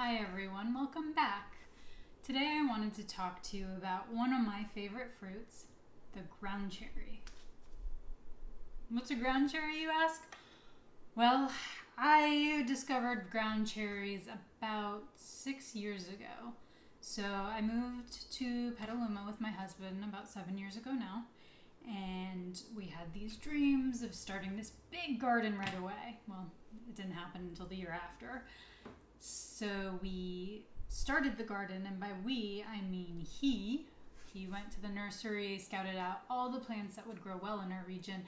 Hi everyone, welcome back. Today I wanted to talk to you about one of my favorite fruits, the ground cherry. What's a ground cherry, you ask? Well, I discovered ground cherries about 6 years ago. So I moved to Petaluma with my husband about 7 years ago now, and we had these dreams of starting this big garden right away. Well, it didn't happen until the year after. So we started the garden, and by we, I mean he. He went to the nursery, scouted out all the plants that would grow well in our region,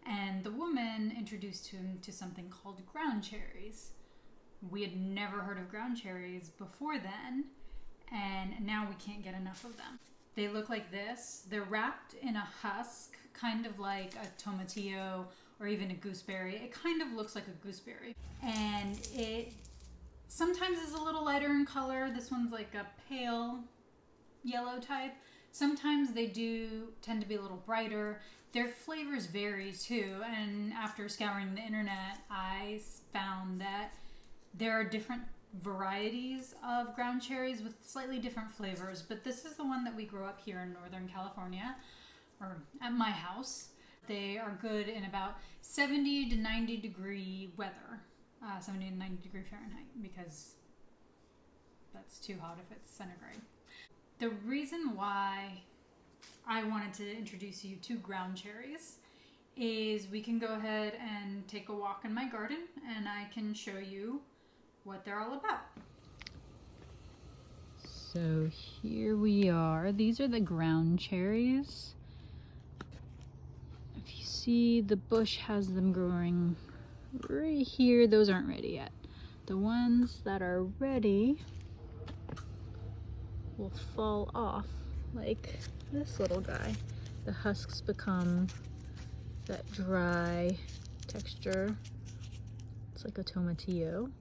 and the woman introduced him to something called ground cherries. We had never heard of ground cherries before then, and now we can't get enough of them. They look like this. They're wrapped in a husk, kind of like a tomatillo or even a gooseberry. It kind of looks like a gooseberry, and it sometimes is a little lighter in color. This one's like a pale yellow type. Sometimes they do tend to be a little brighter. Their flavors vary too, and after scouring the internet, I found that there are different varieties of ground cherries with slightly different flavors, but this is the one that we grow up here in Northern California, or at my house. They are good in about 70 to 90 degree weather. 70 to 90 degree Fahrenheit, because that's too hot if it's centigrade. The reason why I wanted to introduce you to ground cherries is we can go ahead and take a walk in my garden and I can show you what they're all about. So here we are. These are the ground cherries. If you see, the bush has them growing right here. Those aren't ready yet. The ones that are ready will fall off like this little guy. The husks become that dry texture. It's like a tomatillo.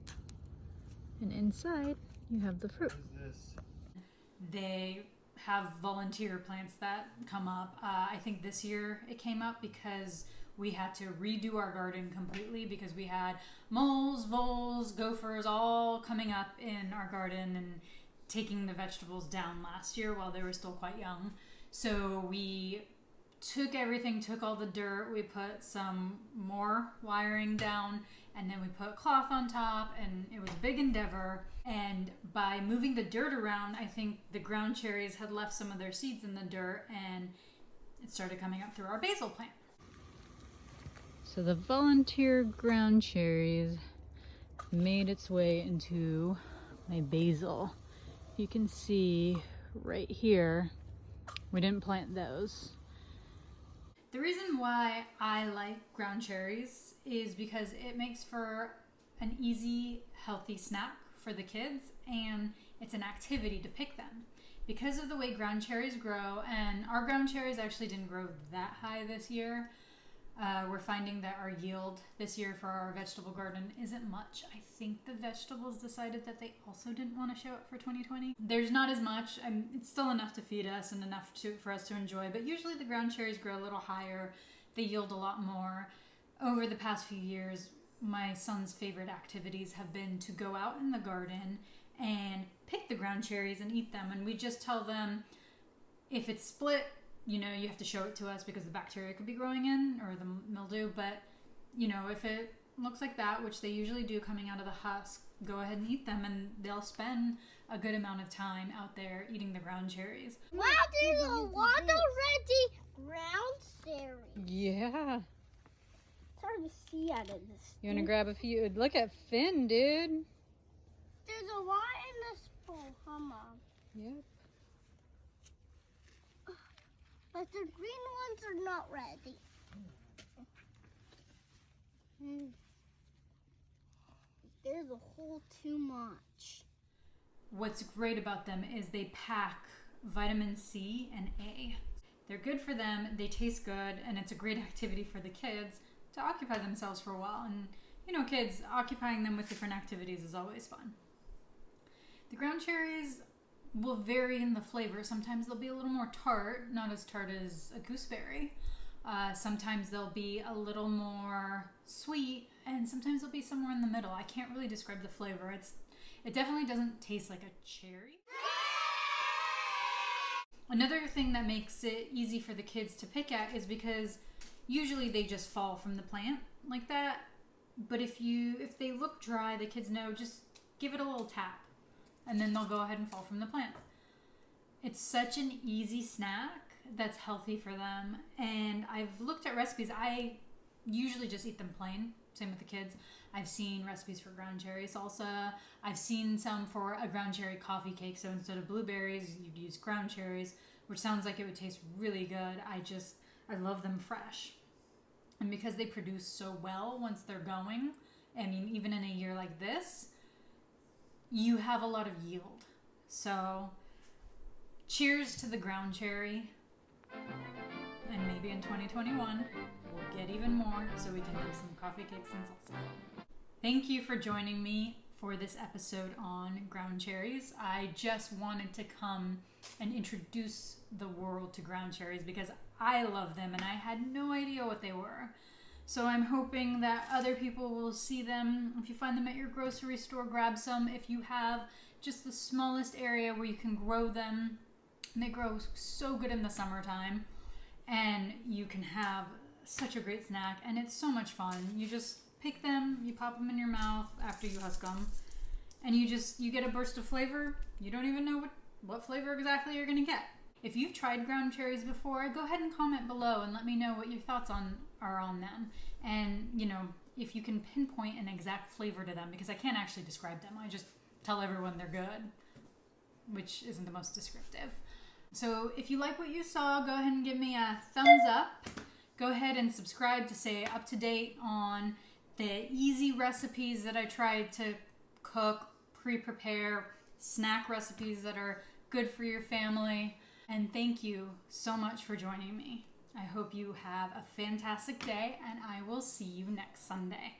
And inside you have the fruit. They have volunteer plants that come up. I think this year it came up because we had to redo our garden completely because we had moles, voles, gophers all coming up in our garden and taking the vegetables down last year while they were still quite young. So we took everything, took all the dirt, we put some more wiring down, and then we put cloth on top, and it was a big endeavor. And by moving the dirt around, I think the ground cherries had left some of their seeds in the dirt, and it started coming up through our basil plant. So the volunteer ground cherries made its way into my basil. You can see right here, we didn't plant those. The reason why I like ground cherries is because it makes for an easy, healthy snack for the kids, and it's an activity to pick them. Because of the way ground cherries grow, and our ground cherries actually didn't grow that high this year, we're finding that our yield this year for our vegetable garden isn't much. I think the vegetables decided that they also didn't want to show up for 2020. There's not as much. It's still enough to feed us and enough for us to enjoy, but usually the ground cherries grow a little higher. They yield a lot more. Over the past few years, my son's favorite activities have been to go out in the garden and pick the ground cherries and eat them. And we just tell them, if it's split, you have to show it to us because the bacteria could be growing in, or the mildew. But, if it looks like that, which they usually do coming out of the husk, go ahead and eat them, and they'll spend a good amount of time out there eating the ground cherries. Wow, there's a lot of ready ground cherries. Yeah. It's hard to see out of this. You want to grab a few? Look at Finn, dude. There's a lot in this bowl, huh, Mom? Yep. But the green ones are not ready. There's a whole too much. What's great about them is they pack vitamin C and A. They're good for them, they taste good, and it's a great activity for the kids to occupy themselves for a while. And, kids, occupying them with different activities is always fun. The ground cherries will vary in the flavor. Sometimes they'll be a little more tart, not as tart as a gooseberry. Sometimes they'll be a little more sweet, and sometimes they'll be somewhere in the middle. I can't really describe the flavor. It definitely doesn't taste like a cherry. Another thing that makes it easy for the kids to pick at is because usually they just fall from the plant like that. But if they look dry, the kids know, just give it a little tap and then they'll go ahead and fall from the plant. It's such an easy snack that's healthy for them. And I've looked at recipes. I usually just eat them plain. Same with the kids. I've seen recipes for ground cherry salsa. I've seen some for a ground cherry coffee cake. So instead of blueberries, you'd use ground cherries, which sounds like it would taste really good. I love them fresh. And because they produce so well once they're going, I mean, even in a year like this, you have a lot of yield. So cheers to the ground cherry. And maybe in 2021, we'll get even more so we can have some coffee cakes and salsa. Thank you for joining me for this episode on ground cherries. I just wanted to come and introduce the world to ground cherries because I love them and I had no idea what they were. So I'm hoping that other people will see them. If you find them at your grocery store, grab some. If you have just the smallest area where you can grow them, and they grow so good in the summertime, and you can have such a great snack, and it's so much fun. You just pick them, you pop them in your mouth after you husk them, and you get a burst of flavor. You don't even know what flavor exactly you're gonna get. If you've tried ground cherries before, go ahead and comment below and let me know what your thoughts are on them. And if you can pinpoint an exact flavor to them, because I can't actually describe them. I just tell everyone they're good, which isn't the most descriptive. So if you like what you saw, go ahead and give me a thumbs up. Go ahead and subscribe to stay up to date on the easy recipes that I tried to cook, pre-prepare, snack recipes that are good for your family. And thank you so much for joining me. I hope you have a fantastic day, and I will see you next Sunday.